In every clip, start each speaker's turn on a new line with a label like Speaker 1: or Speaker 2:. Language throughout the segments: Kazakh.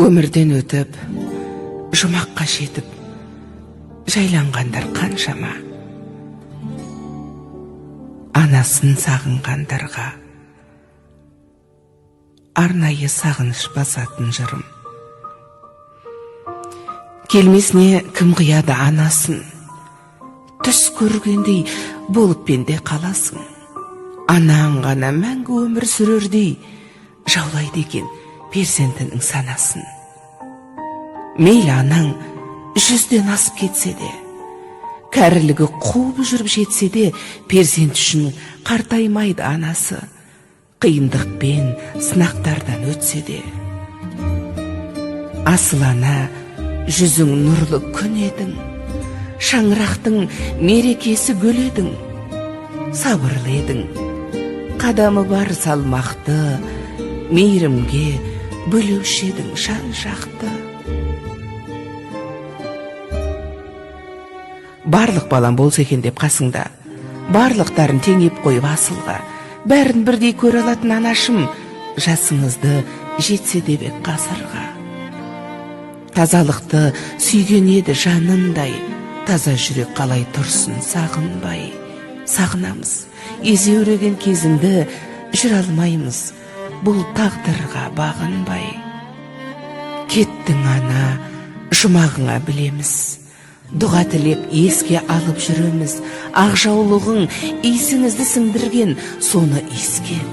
Speaker 1: Өмірден өтіп, жұмаққа жетіп, жайланғандар қаншама. Анасын сағынғандарға арнайы сағыныш басатын жырым. Келмесіне кім қияды анасын, түс көргендей болып пенде қаласың. Анаң ғана мәңгі өмір сүрердей жаулайды екен перзентінің санасын. Мейлі анаң 100-ден асып кетсе де, кәрілігі қуып жүріп жетсе де, перзент үшін қартаймайды анасы, қиындықпен сынақтардан өтсе де. Асыл ана, жүзің нұрлы күн едің, шаңырақтың мерекесі гүл едің. Сабырлы едің, қадамы бар салмақты, мейірімге бөлеуші едің жан жақты. Барлық балам болса екен деп қасыңда, барлықтарын теңеп қойып асылға, бәрін бірдей көре алатын анашым, жасыңызды жетсе де бек ғасырға. Тазалықты сүйген еді жанындай, таза жүрек қалай тұрсын сағынбай. Сағынамыз, езеуреген кезіңді жүр алмаймыз, бұл тағдырға бағынбай. Кеттің ана, жұмағыңа білеміз, дұға тілеп еске алып жүреміз. Ақ жаулығың иісіңізді сіңдірген, соны иіскеп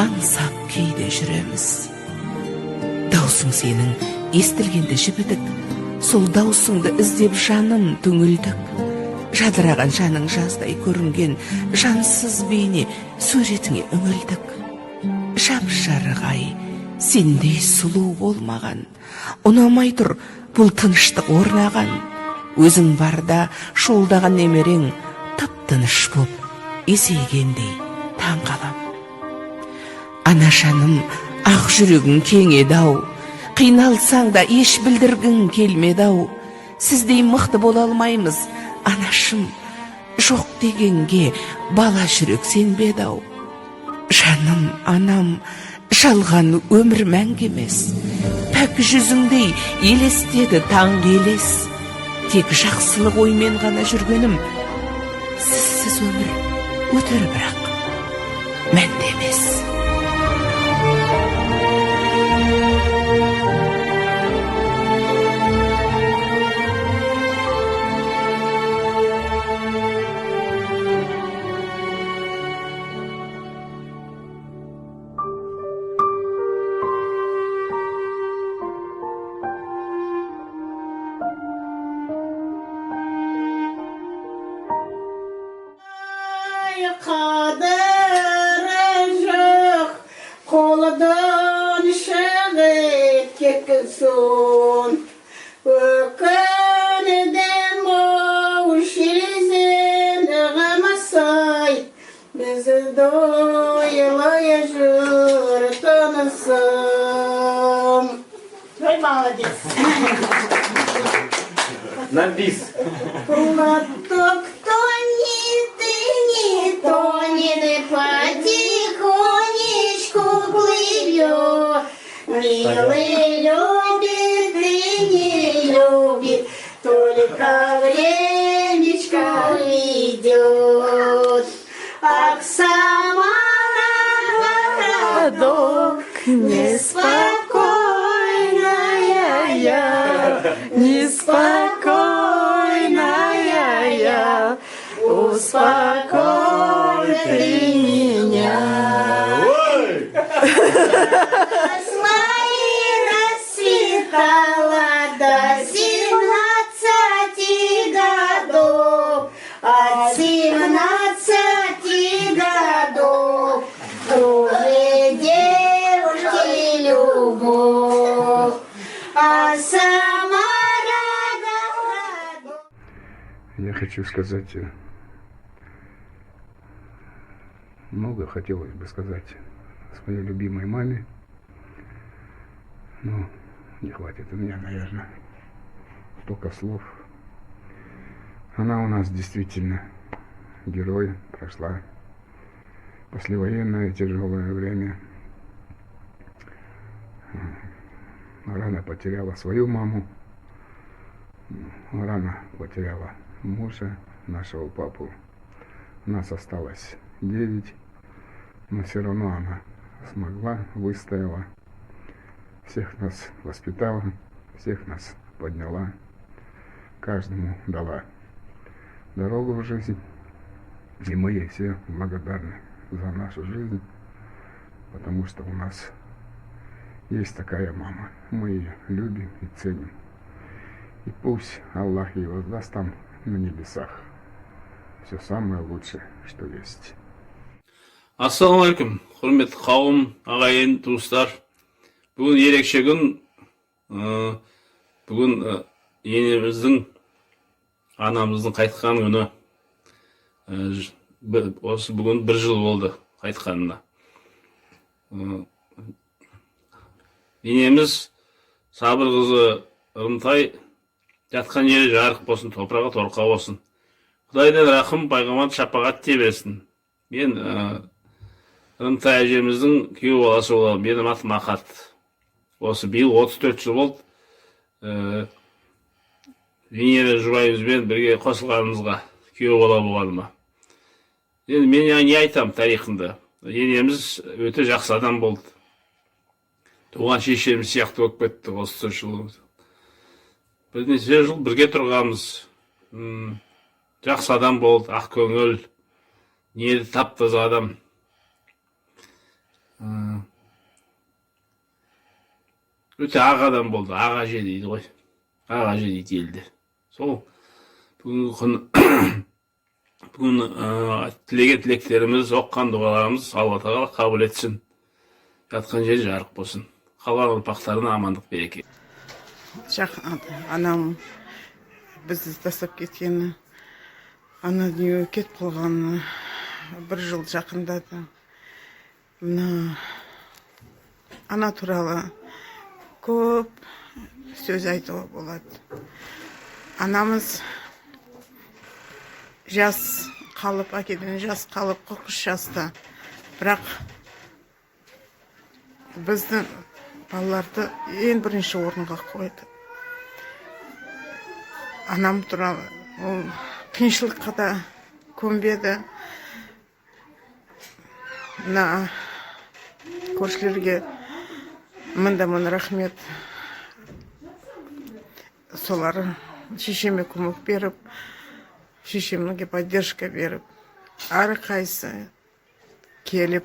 Speaker 1: аңсап кейде жүреміз. Даусың сенің естілгенде жібідік, сол даусыңды іздеп жаным түңілдік. Жадыраған жаның жаздай көрінген жансыз бейне суретіңе үңілдік. Жап-жарық ай, сендей сұлу болмаған, ұнамай тұр бұл тыныштық орнаған. Өзің барда шолдаған немерең тып-тыныш боп есейгендей таң қалам. Ана жаным, ақ жүрегің кең еді-ау, қиналсаң да еш білдіргің келмеді-ау. Сіздей мықты бола алмаймыз, анашым, жоқ дегенге бала жүрек сенбеді-ау. Жаным, анам, жалған өмір мәңгі емес, пәк жүзіңдей елестеді таңғы елес. Тек жақсылық оймен ғана жүргенім, сізсіз өмір өтер бірақ мәнді емес.
Speaker 2: Қадірі жоқ, қолдан шығып кеткенсің. Өкінуден бұл шерезен ығымасай, бізді дойлай жүр тынысым. Ой, молодец.
Speaker 3: На бис.
Speaker 2: Потихонечку плывет, милый любит и не любит, только времечко идет. Ах, сама городок, неспокойная я, неспокойная я, успокой ты меня. Мои расцветала до 17 годов, от 17 годов уже девушки любовь, а сама родов.
Speaker 4: Я хочу сказать, много хотелось бы сказать своей любимой маме, но не хватит у меня, наверное, столько слов. Она у нас действительно герой, прошла послевоенное тяжелое время. рано потеряла свою маму, рано потеряла мужа, нашего папу. Нас осталось 9, но все равно она смогла, выстояла, всех нас воспитала, всех нас подняла, каждому дала дорогу в жизнь. И мы ей все благодарны за нашу жизнь, потому что у нас есть такая мама. Мы ее любим и ценим. И пусть Аллах ей воздаст там на небесах все самое лучшее, что есть.
Speaker 3: Ассалаумағалейкум, құрметті қауым, ағайын, туыстар. Бүгін ерекше күн. Бүгін енеміздің, анамыздың қайтқан күні. Осы бүгін 1 жыл болды қайтқанына. Енеміз Сабыр қызы Ырымтай жатқан жері жарық болсын, топырағы торқа болсын. Құдайдан рахым, пайғамбар шапағат тебесін. Мен Ырымтай әжеміздің күйеу баласы боламын. Менің атым Ахат. Осы биыл 34 жыл болды. Венера жұбайымызбен бірге қосылғанымызға, күйеу бала болғаныма. Енді мен не айтам тарихында? Енеміз өте жақсы адам болды. Туған шешеміз сияқты болып кетті осы жыл. Бірнеше жыл бірге тұрғанбыз. Жақсы адам болды, ақ көңіл, ниеті тап-таза адам. Өте ақ адам болды, аға же дейді ғой. Аға же дейді елде. Сол бүгін тілеген тілектеріміз, оққан дұғаларымыз Алла тағала қабыл етсін. Жатқан жері жарық болсын. Қалған ұрпақтарына амандық береке.
Speaker 5: Анам бізді тастап кеткені, ана дүниеге кетіп қалғаны 1 жыл жақындады. Ана туралы көп сөз айтуға болады. Анамыз жас қалып, әкеден жас қалып, 43 жаста. Бірақ біздің балаларды ең бірінші орынға қойды. Анам туралы ол қиыншылыққа да көнбеді. Көршілерге мың рахмет. Солар шешеме көмек беріп, шешемге поддержка беріп, әрі қайсы келіп,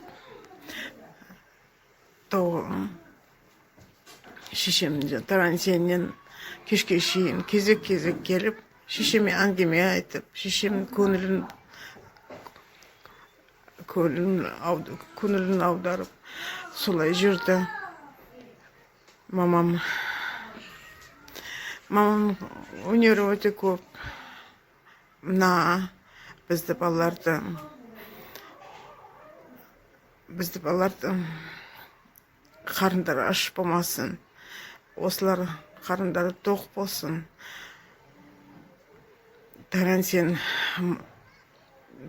Speaker 5: шешемді таңертеңнен кешке шейін кезек-кезек келіп, шешеме әңгіме айтып, шешемнің көңілін аударып, солай жүрді. Мамам өнері өте көп. Бізді балаларды қарындары аш болмасын, осылар қарындары тоқ болсын. Таңертең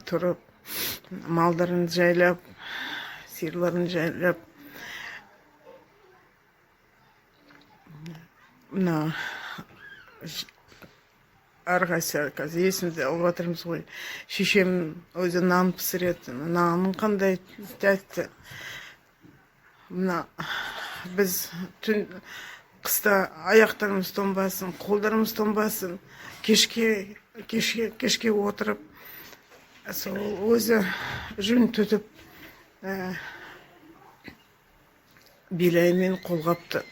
Speaker 5: тұрып, малдарын жайлап, сиырларын жайлап, әрқайсы қазір есімізде алып жатырмыз ғой. Шешем өзі нан пісіреді, нанын қандай тәтті. Біз түн қыста аяқтарымыз тоңбасын, қолдарымыз тоңбасын, кешке отырып, өзі жүн түтіп, билаймен қолғапты,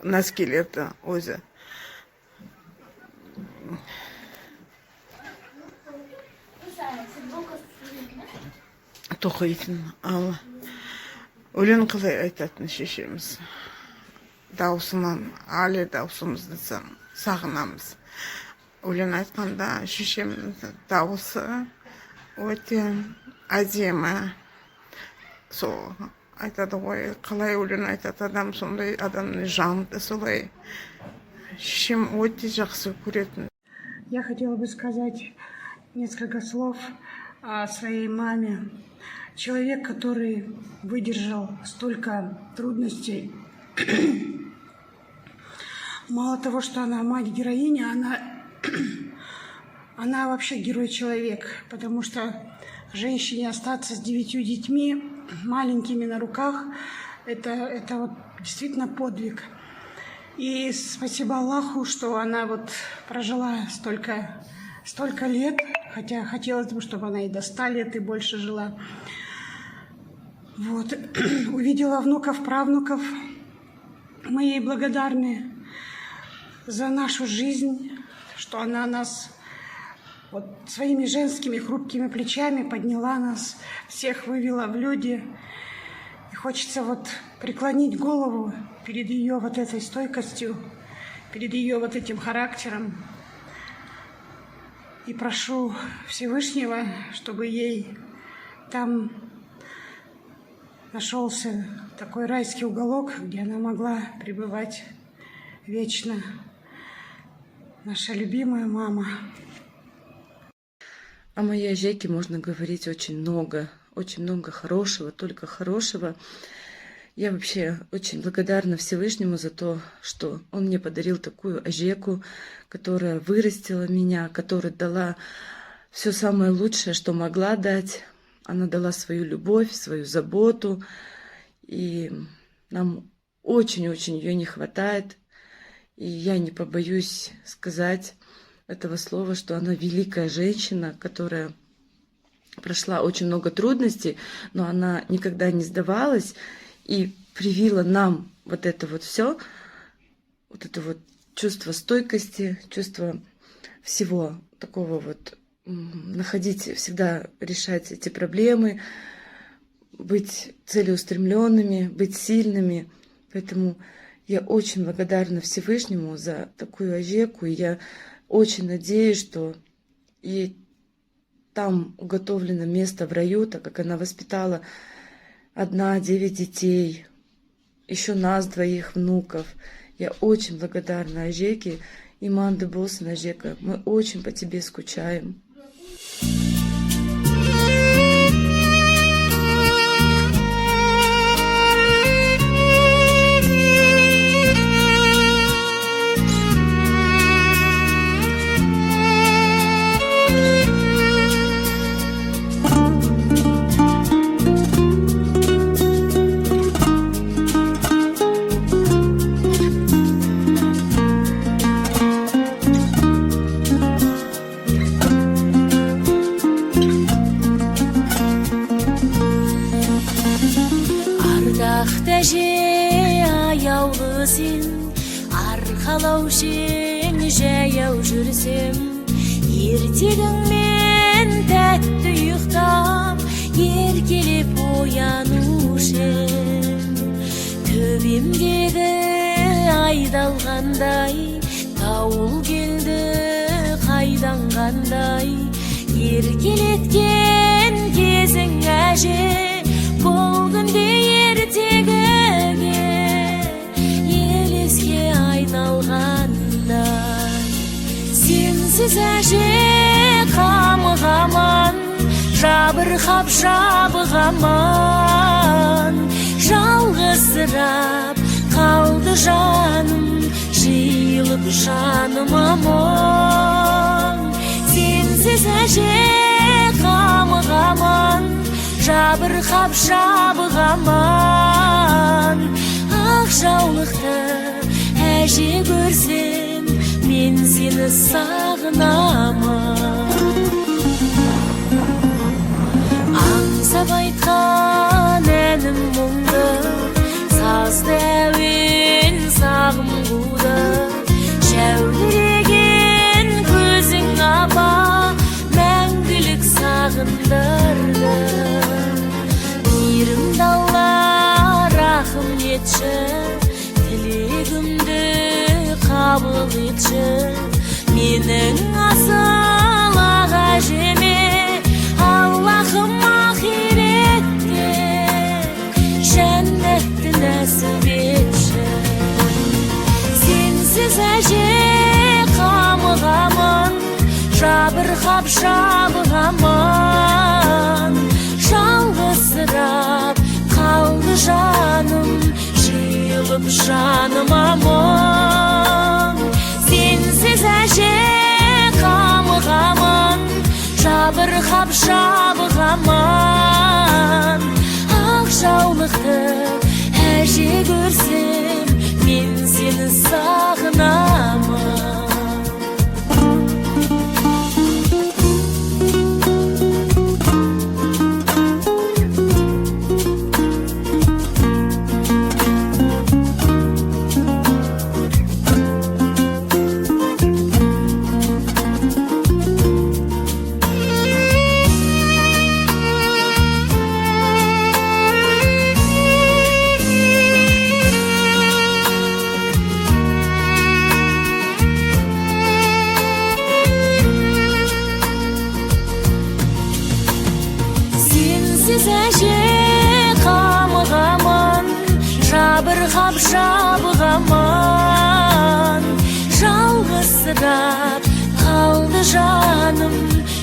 Speaker 5: нәскелерді өзі. Тоқитын, ал өлең қалай айтатын шешеміз. Даусынан, әлі даусымызды сағынамыз. Өлең айтқанда шешеміздің дауысы өте әдемі. Сол айтады ғой, қалай өлең айтады адам, сондай адамның жанды солай. Шешем өте жақсы көретін.
Speaker 6: Я хотела бы сказать несколько слов о своей маме. Человек, который выдержал столько трудностей Мало того, что она мать-героиня, она вообще герой-человек, потому что женщине остаться с 9 детьми, маленькими на руках, это вот действительно подвиг. И спасибо Аллаху, что она вот прожила столько лет, хотя хотелось бы, чтобы она и до 100 лет и больше жила. Вот. Увидела внуков, правнуков. Мы ей благодарны за нашу жизнь, что она нас вот своими женскими хрупкими плечами подняла нас, всех вывела в люди. И хочется вот преклонить голову перед ее вот этой стойкостью, перед ее вот этим характером. И прошу Всевышнего, чтобы ей там нашелся такой райский уголок, где она могла пребывать вечно. Наша любимая мама.
Speaker 7: О моей Ажеке можно говорить очень много хорошего, только хорошего. Я вообще очень благодарна Всевышнему за то, что Он мне подарил такую Ажеку, которая вырастила меня, которая дала все самое лучшее, что могла дать. Она дала свою любовь, свою заботу, и нам очень-очень ее не хватает. И я не побоюсь сказать этого слова, что она великая женщина, которая прошла очень много трудностей, но она никогда не сдавалась и привила нам вот это вот все, вот это вот чувство стойкости, чувство всего такого вот, находить, всегда решать эти проблемы, быть целеустремленными, быть сильными. Поэтому я очень благодарна Всевышнему за такую Ажеку, и я очень надеюсь, что ей там уготовлено место в раю, так как она воспитала 9 детей, еще нас 2 внуков. Я очень благодарна Ажеке. Иманды болсын, Ажека, мы очень по тебе скучаем.
Speaker 8: Арқалаушың жаяу жүрсем, ертегіңмен тәтті ұйықтап, еркелеп оянушым. Төбемдегі айдалғандай, дауыл келді қайдан қандай. Еркелеткен кезің әже, бұл күнде ертегіге елеске айналғандай. Сенсіз әже қамығаман, жабырқап жабығаман. Жалғызсырап қалды жаным, жиылып жаным аман. Сенсіз әже қамығаман, жабырқап жабығаман. Ақ жаулықты әже көрсем, мен сені сағынамын. Аңсап айтқан әнім мұңды, сазды әуен сағым қуды. Жәудіреген көзің апа, мәңгілік сағындырды. Мейірімді Алла рахым етші, тілегімді қабыл етші. Менің асыл ақ әжеме Аллахым ақиретте жәннатты нәсіп етші. Сенсіз әже қамығамын, жабырқап жабығаман. Жалғызсырап қалды жаным, жиылып Сенсіз әже қамығамын, жабырғап жабығамын. Жалғызсырап қалды жаным,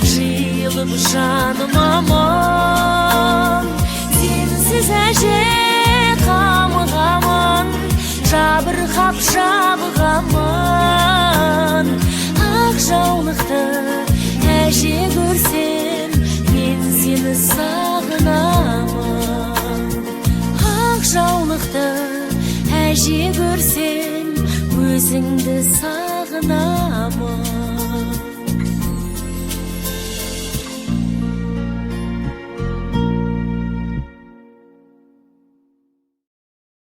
Speaker 8: жиылып жаным аман. Сенсіз әже қамығамын, жабырғап жабығамын. Ақ жаулықты әже көрсем, мен сені сағынамын. Ақ жаулықты әже көрсем, өзіңді сағынамын.